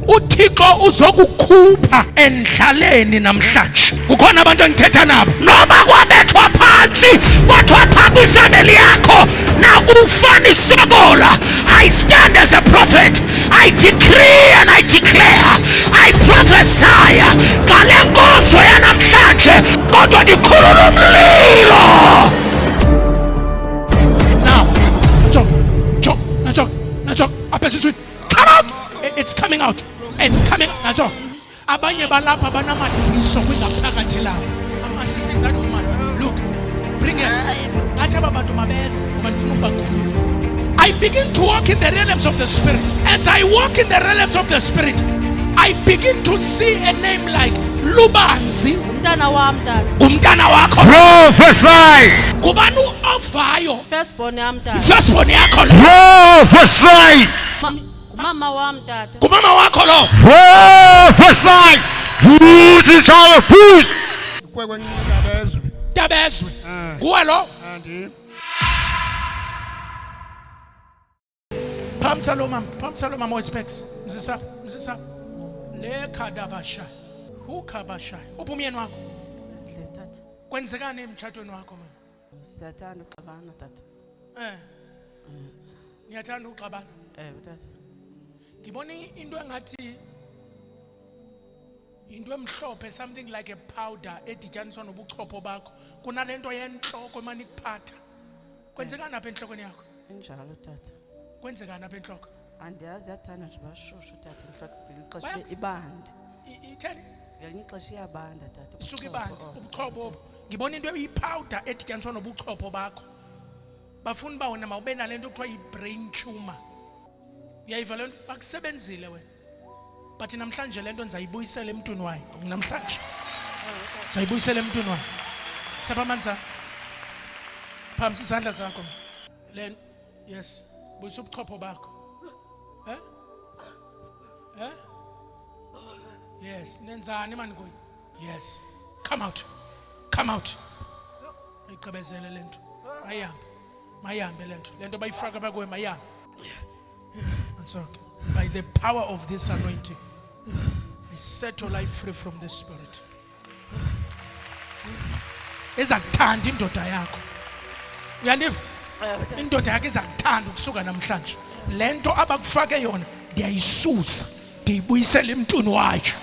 uThixo uzokukhupha endlaleni namhlanje. Kukhona abantu engithetha nabo, noma kwabethwa phansi kwathwa phambi kwifamily yakho nakufana isokola. I stand as a prophet. I decree and I declare, I prophesy ngale nkonzo yanamhlanje kodwa ndikhulula umlilo. Now Nacho, come out. It's coming out. It's coming out. Nacho, abanye balapha banamahliso kwingaphakathi lapha. I'm assisting that woman. Look, bring her. Acha abantu mabese bafuna ukubakhulula. I begin to walk in the realms of the spirit. As I walk in the realms of the spirit, I begin to see a name like Lubanzi. Umntana wami tata. Umntana wakho. Prophesy. Kubani ovayo? Firstborn yami tata. Firstborn yakho lo. Prophesy. Mama wami tata. Kumama wakho lo. Prophesy. Who's child of peace? Tabezwe. Kuwa lo. Phamsaloma mo specs. Mzisa. Le khadabasha. Who kabasha? Upumyeni wakho. Tata. Kwenzekani emtshatweni wakho mama? Siyathanda uxabana tata. Niyathanda uxabana? Tata. Ngibona into engathi into emhlophe, something like a powder edityaniswa nobuchopho bakho. Kunalento yenhloko emani kuphatha. Kwenzekani apha enhlokweni yakho? Injalo tata. Kwenzekani apha enhloko? Andiyazi yathanda nje bashushu tata inhloko ngelixesha ibandi. Itheni? Ngelinye ixesha iyabanda tata. Isuka ibandi, ubuchopho. Ngibona into eyipowder edityaniswa nobuchopho bakho. Bafuna uba wena mawube nalento ekuthiwa yi-brain tumor. Uyayiva lento bakusebenzile wena. But namhlanje lento ndizayibuyisela emntwini wayo. Namhlanje ndizayibuyisela emntwini wayo. Sapha amanzi. Phamsi izandla zakho. Lento yes, buyisa ubuchopho bakho. Yes, nenzani mani kuyi? Yes. Come out. Ayigqibezele lento. Mayambe lento. Lento bayifaka bakwe mayambe. So, by the power of this anointing, I set your life free from this spirit. Ezakuthanda indoda yakho. Uyandiva? Indoda yakho izakuthanda ukusuka namhlanje. Lento abakufake yona ndiyayisusa, ndiyibuyisela emntwini wayo.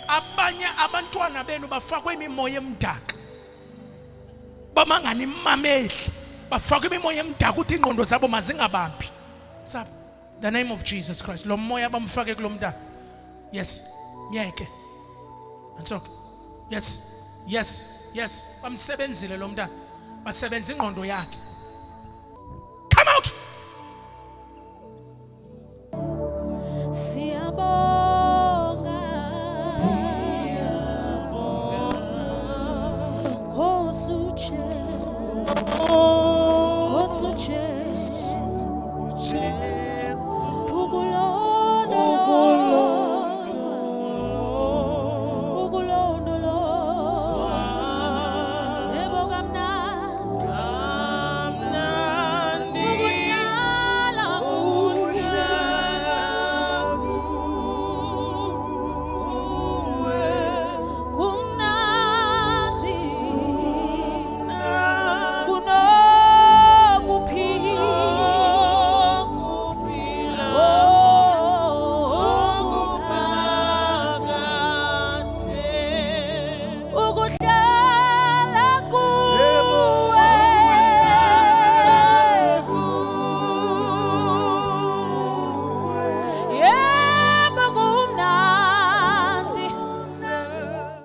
Abanye abantwana benu bafakwe imimoya emdaka. Bamangani imameli. Bafakwe imimoya emdaka uthi ingqondo zabo mazingabambi. Sab, the name of Jesus Christ. Lo moya bamfake kulo mntana. Yes, myeke. Antsok. Yes. Bamsebenzile lo mntana. Basebenza ingqondo yakhe. Come out.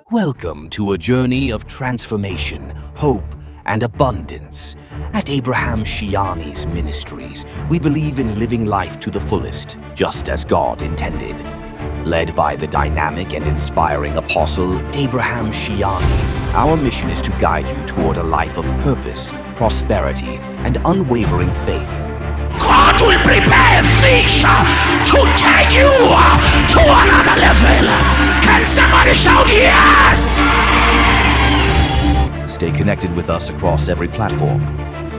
Welcome to a journey of transformation, hope, and abundance. At Abraham Shiani's Ministries, we believe in living life to the fullest, just as God intended. Led by the dynamic and inspiring Apostle Abraham Shiani, our mission is to guide you toward a life of purpose, prosperity, and unwavering faith. God will prepare a fish to take you to another level. Can somebody shout yes? Stay connected with us across every platform.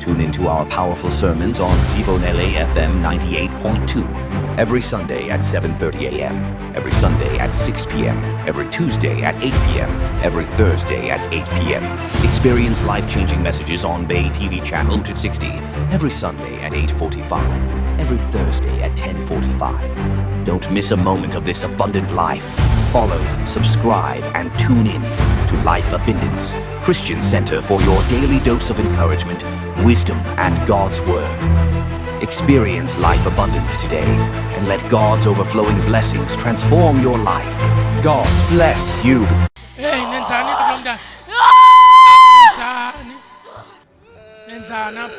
Tune into our powerful sermons on Zibonele FM 98.2 every Sunday at 7:30 a.m., every Sunday at 6 p.m., every Tuesday at 8 p.m., every Thursday at 8 p.m. Experience life-changing messages on Bay TV channel 260 every Sunday at 8:45, every Thursday at 10:45. Don't miss a moment of this abundant life. Follow, subscribe, and tune in to Life Abundance, Christian Center for your daily dose of encouragement, wisdom, and God's Word. Experience life abundance today and let God's overflowing blessings transform your life. God bless you. Hey, nenzani kulo mntana? Nenzani? Nenzani apha?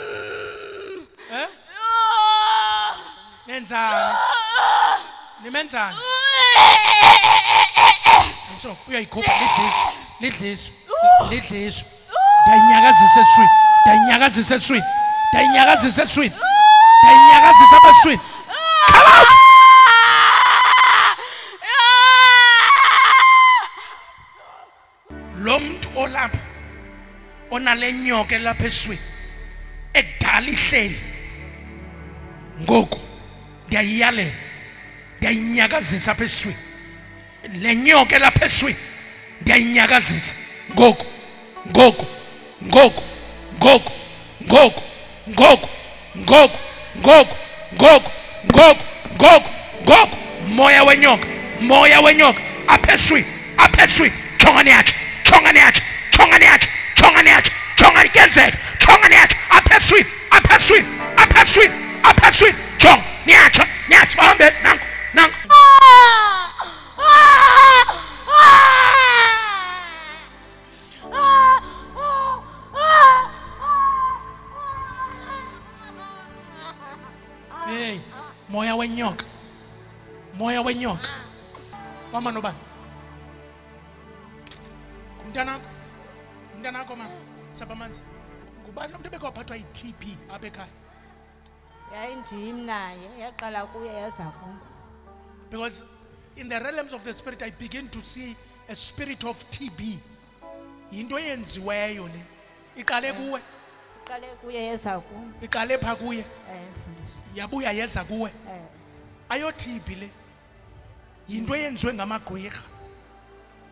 Nenzani? Nimenzani? So, uyayikhupha lidliso. Ndayinyakazisa eswini. Ndayinyakazisa eswini. Ndayinyakazisa eswini. Ndayinyakazisa abaswini. Come out! Lo muntu olapha onale nyoka lapha eswini edala ihleli ngoku ndiyayiyalela ndiyayinyakazisa apha eswini le nyoka lapha eswini ndiyayinyakazisa ngoku moya wenyoka apha eswini chongani yacho kenzeka chongani yacho apha eswini chong niyacho bahambe nangu hey moya wenyoka mama nobani umntanakho mama sabamanzi ngubani lo muntu ebekawaphathwa yi-TB apha ekhaya Yayindim naye yaqala kuye yaza kum. because in the realms of the spirit I begin to see a spirit of TB yinto eyenziweyo le iqale kuwe Iqale kuye yaza kum. iqale pha kuye Mfundisi. yabuya yeza kuwe ayo TB le yinto eyenziwe ngamagqwirha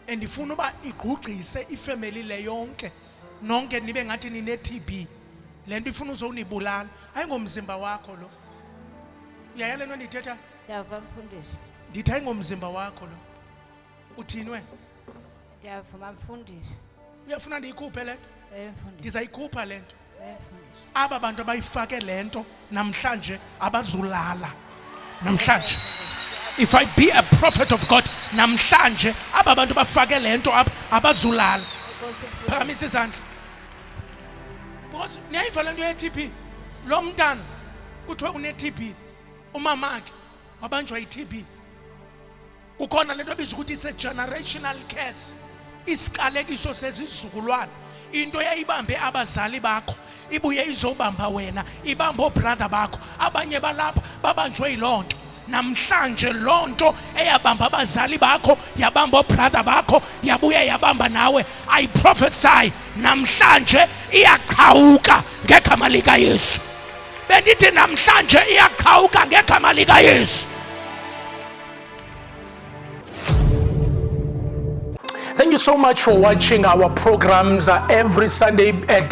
andifuna uba igqugqise ifamily le yonke nonke nibe ngathi nine-TB le nto ifuna uzonibulala ayingomzimba wakho lo uyayale nto ndithetha Ndiyava mfundisi. ndithi ayingomzimba wakho lo uthini wena Ndiyavuma mfundisi. uyafuna ndiyikhuphe le nto Mfundisi. ndizayikhupha le nto Mfundisi. aba bantu abayifake le nto namhlanje abazulala namhlanje if I be a prophet of God namhlanje aba bantu bafake le nto apha abazulala phakamisa izandla because niyayiva le nto ye-TB lo mntana kuthiwe une-TB umamakhe wabanjwa yi-TB kukhona le nto ebizwa ukuthi it's a generational curse isikalekiso sezizukulwana into yayibambe abazali bakho ibuye izobamba wena ibambe obrother bakho abanye balapha babanjwe yiloo nto namhlanje loo nto eyabamba abazali bakho yabamba obrother bakho yabuya yabamba nawe I prophesy namhlanje iyaqhawuka ngegama likaYesu bendithi namhlanje iyaqhawuka ngegama likaYesu. Thank you so much for watching our programs every Sunday at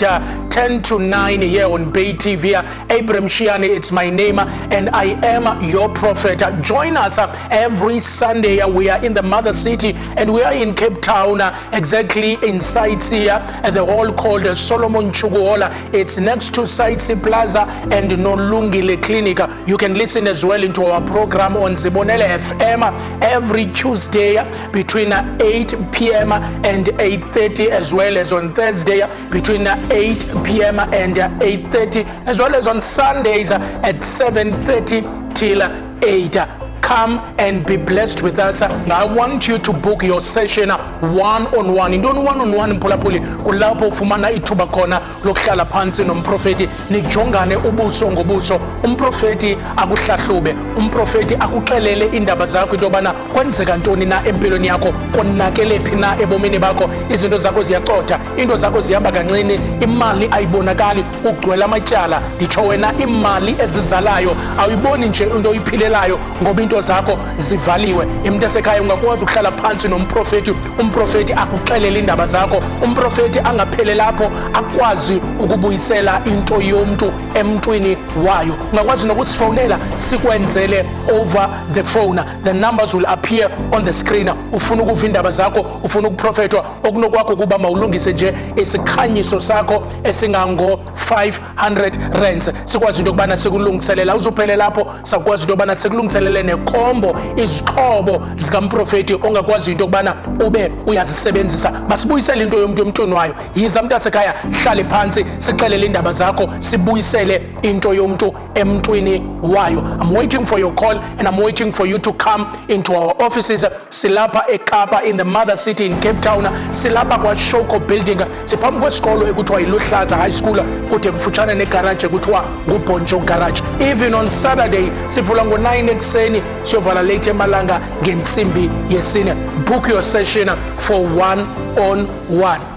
10 to 9 here on Bay TV. Abraham Shiani, it's my name, and I am your prophet. Join us every Sunday. We are in the mother city, and we are in Cape Town, exactly in Sites here at the hall called Solomon Chuguola. It's next to Sites Plaza and Nolungile Clinic. You can listen as well into our program on Zibonele FM every Tuesday between 8 p.m. and 8:30, as well as on Thursday between 8 p.m. and 8:30, as well as on Sundays at 7:30 till 8. come and be blessed with us. I want you to book your session one-on-one. Intoni one-on-one mphulaphuli? Kulapho ufumana ithuba khona lokuhlala phansi nomprofeti nijongane ubuso ngobuso. Umprofeti akuhlahlube, umprofeti akuxelele indaba zakho into yobana kwenzeka ntoni na empilweni yakho, konakele phi na ebomini bakho, izinto zakho ziyacotha, into zakho zihamba kancane, imali ayibonakali, ugcwele amatyala. Nditsho wena imali ezizalayo awuyiboni nje into oyiphilelayo ngoba into zakho zivaliwe. Umuntu esekhaya ungakwazi ukuhlala phansi nomprofeti, umprofeti akuxelele indaba zakho, umprofeti angaphele lapho akwazi ukubuyisela into yomuntu emntwini wayo. Ungakwazi nokusifonela sikwenzele over the phone. The numbers will appear on the screen. Ufuna ukuva indaba zakho, ufuna ukuprofetwa, okunokwakho kuba mawulungise nje isikhanyiso sakho esingango 500 rands. Sikwazi into yokubana sikulungiselela, uzuphele lapho sakwazi into yokubana sikulungiselele nekombo, izixhobo zikamprofeti ongakwazi into yokubana ube uyazisebenzisa. Masibuyisele into yomuntu emntwini wayo. Yiza mntasekhaya sihlale phansi sixelele indaba zakho, sibuyisele into yomuntu emntwini wayo. I'm waiting for your call and I'm waiting for you to come into our offices. Silapha eKapa in the mother city in Cape Town. Silapha kwa Shoko building. Siphambi kwesikolo ekuthiwa yiLuhlaza High School kude kufutshane negarage ekuthiwa nguBonjo Garage. Even on Saturday sivula ngo9 ekseni siyovala late emalanga ngentsimbi yesine. Book your session for one-on-one.